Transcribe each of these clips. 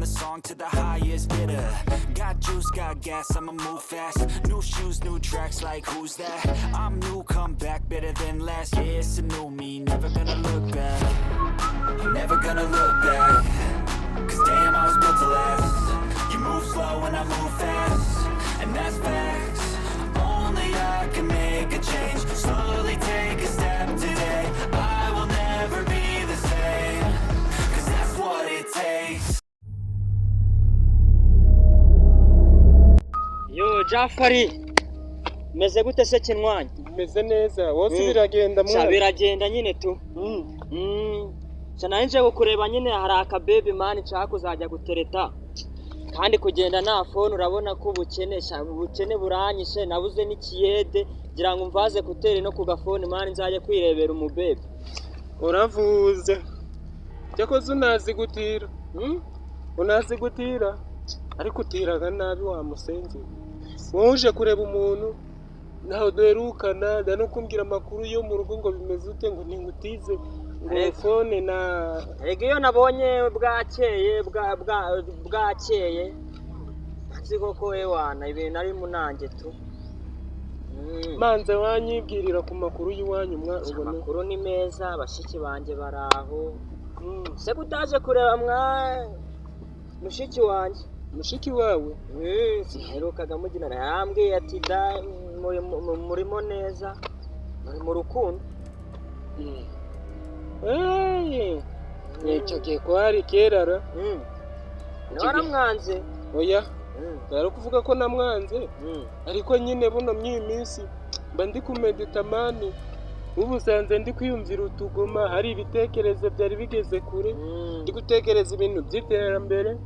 the song to the highest bidder. Got juice, got gas, I'ma move fast. New shoes, new tracks, like who's that? I'm new, come back, better than last. Yeah, it's a new me, never gonna look back. I'm never gonna look back. Cause damn, I was built to last. You move slow and I move fast, and that's facts. Only I can make a change. Slowly take a step today. I will never be the same. Cause that's what it takes. Yo Jafari, meze gute se kinwanyi? Meze neza, wose biragenda mwana. Biragenda nyine tu. Cyana nje gukureba nyine hari aka baby man nshaka kuzajya gutereta. Kandi kugenda nta phone urabona ko ubukene buranyishe nabuze n'ikiyede gira ngo mvaze kutere no ku gafone man nzaje kwirebera umubebe. Uravuze. Cyakoze unazi gutira. Unazi gutira. Ariko utiraga nabi wa musenzi. Woje kureba umuntu naho duherukana no kumbwira amakuru yo mu rugo ngo bimeze ute ngo ningutize ngo phone na ege yo nabonye bwakeye siko ko ewana ibintu ari munange tu manze wanyibwirira ku makuru y'Iwanyu ubona amakuru ni meza bashiki banje baraho se kutaje kureba mwa mushiki wanje mushiki wawe siherukaga mugina yambwiye ati da murimo neza muri mu rukundo nicyo gihe ko hari kerara naramwanze oya daro kuvuga ko namwanze ariko nyine buno my'iminsi mba ndi kumedita mani ubusanze ndi kwiyumvira utugoma hari ibitekerezo byari bigeze kure ndi gutekereza ibintu by'iterambere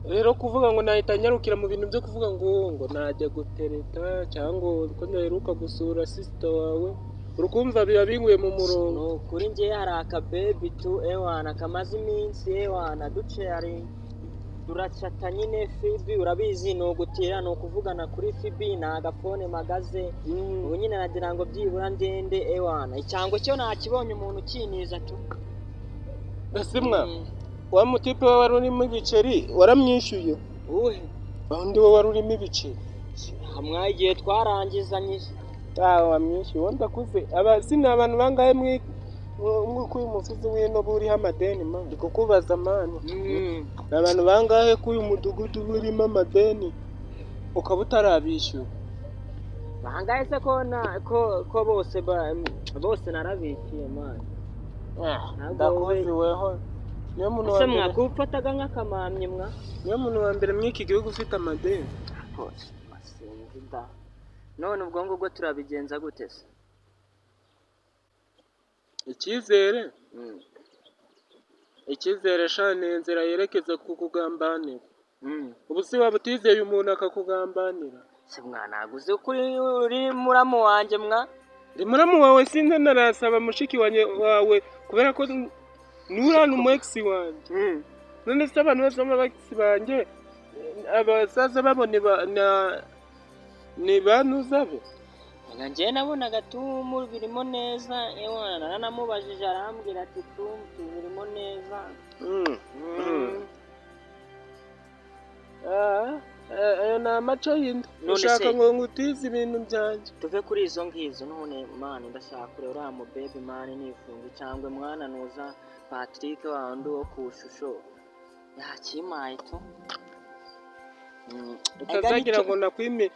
rero kuvuga ngo nahita nyarukira mu bintu byo kuvuga ngo najya gutereta cyangwa ko ndaheruka gusura sister wawe urukumva biba binguye mu murongo kuri ngiye hari aka baby tu ewana kamaze iminsi ewana duce ari duracata nyine Fibi urabizi no gutira no kuvugana kuri Fibi na agafone magaze ubu nyine nagira ngo byibura ndende ewana icyango cyo nakibonye umuntu kiniza tu Gasimwa wa mutipe wa warurimo ibiceri waramwishyuye uhe undi wo warurimo ibiceri hamwe igihe twarangizanyije wamwishyuye ndakuze abazina abantu bangahe mwuko uyu musozi wino buri hamadeni man ndiko kubaza mani abantu bangahe ko uyu mudugudu burimo amadeni ukaba utarabishyura bangahe se ko bose narabishyuye mani ndakuzi weho niyo muntu wa mbere mwakufataga nk'akamamye mwa niyo muntu wa mbere mwiki gihugu ufite amadeni none ubwo ngubwo turabigenza gute se icyizere shane inzira yerekeza ku kugambanira ubu si waba utizeye umuntu akakugambanira se mwana aguze kuri uri muramu wanje mwa uri muramu wawe sinde narasaba mushiki wawe kubera ko nurana umweksi wanje none se abantu bose b'abaksi banje abasaza babone ni banuzabe nanje nabonaga tumu birimo neza ewana naramubajije arambwira ati birimo neza na macho yindi ushaka ngo ngutize ibintu byanje tuve kuri izo ngizo none man ndashaka kureba mu baby man nifunga cyangwa mwana nuza Patrick wandi wo kushusho yakimaye tu utazagira ngo nakwime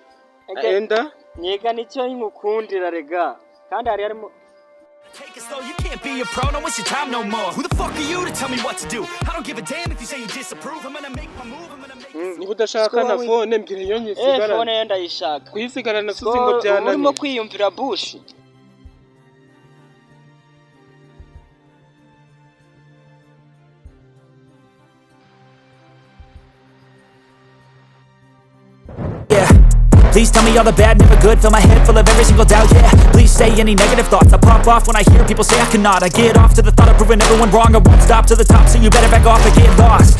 enda nyega nicyo nkukundira rega kandi hari harimo Take it slow, you can't be a pro, no waste your time no more. Who the fuck are you to tell me what to do? I don't give a damn if you say you disapprove. I'm gonna make my move, I'm gonna make it. Niba udashaka na phone mbwira iyo nyisigara. Phone yenda yishaka. Kuyisigara na suzi ngo byananiye. Urimo kwiyumvira bush. Please tell me all the bad, never good. Fill my head full of every single doubt, yeah. Please say any negative thoughts. I pop off when I hear people say I cannot. I get off to the thought of proving everyone wrong. I won't stop to the top, so you better back off and get lost.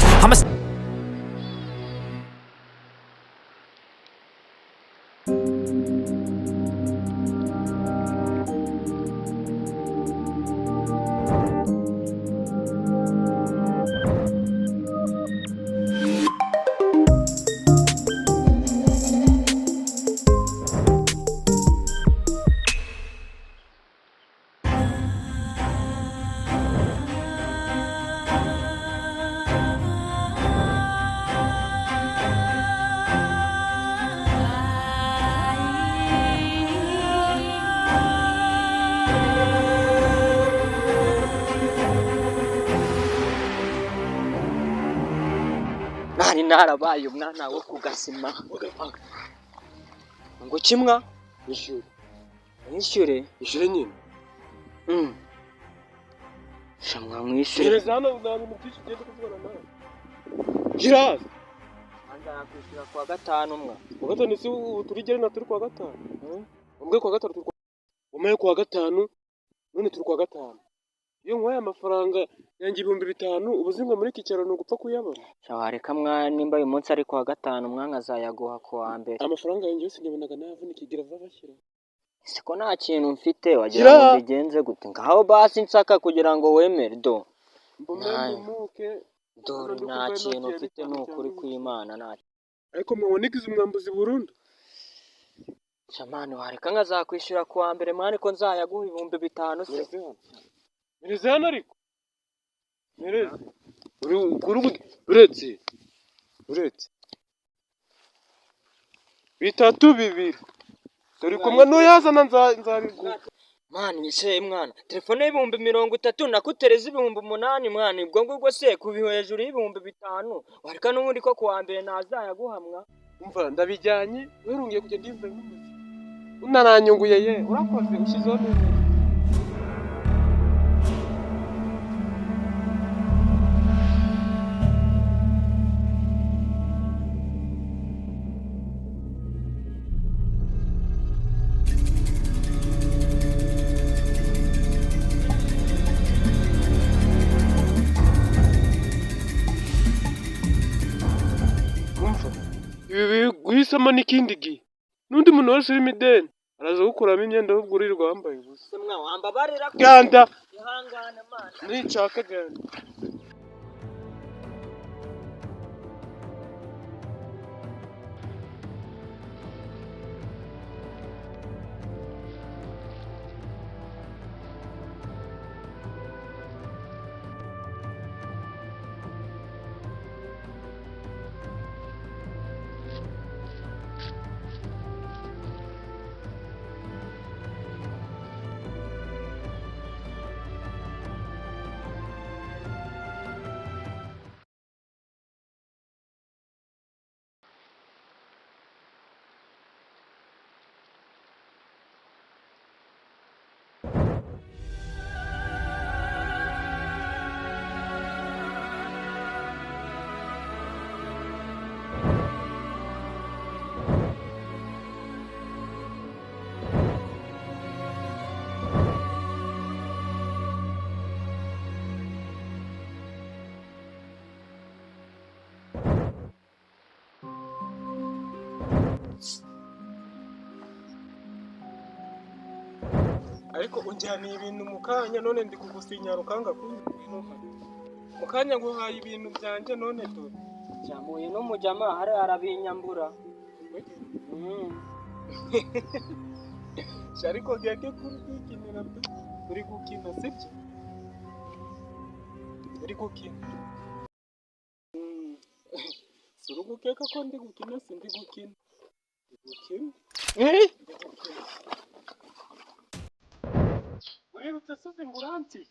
nari narabaye umwana wo kugasima ngo kimwa Ishyure nyine. shamwa mwishyure Gereza hano nta bintu byinshi ugenda kuvugana nawe. Girazi. anga yakwishyura kwa gatanu mwa. Kwa gatanu si turigere na turi kwa gatanu. Umbwe kwa gatanu turi umaye kwa gatanu none turi kwa gatanu. Iyo nkwaye amafaranga yanjye 5,000 ubuzingo muri iki cyaro no gupfa kuyabona. Shawareka mwa nimba uyu munsi ari kwa gatanu mwa nkazayaguha ku wa mbere. Amafaranga yanjye yose nyabonaga nayavunika igira vabashyira. Siko nta kintu mfite wagira ngo bigenze gute ngaho basi nsaka kugira ngo wemere do. Dore nta kintu mfite n'ukuri kw'Imana nta. Ariko muboneka izi mwambuzi burundu. Shamani wareka nkazakwishyura ku wa mbere mwana ko nzayaguha 5,000 se. Mireze hano ariko. Mireze. Uretse. 3 turi kumwe n'uyazana nzabigura. Mani yiseye mwana. Telefone y'ibihumbi 30 nakutereza 8,000 mwana ibwo ngubwo se kubiho hejuru y'5,000 wareka n'ubundi ko ku wa mbere nazayaguhamwa. Umva ndabijyanye werungiye kujya ndivuga n'umuzi. Unaranyunguye ye urakoze ushizeho neza. Ibi guhisamo n'ikindi gihe n'undi muntu wese urimo ideni araza gukuramo imyenda ahubwo urirwa wambaye ubusa. Semwa wambabarira Ganda ihangane mana nicaka ganda. Ariko unjyaniye ibintu mukanya none ndi kugusinyara ukanga kunyuma. Mukanya nguhaye ibintu byanje none to. Cyamuye n'umujama hari arabinyambura. Shariko gake kurikinira uri gukina sibyo? Uri gukina. Suru gukeka ko ndi gukina sindi gukina. Gukina? Uri utasuze nguranti.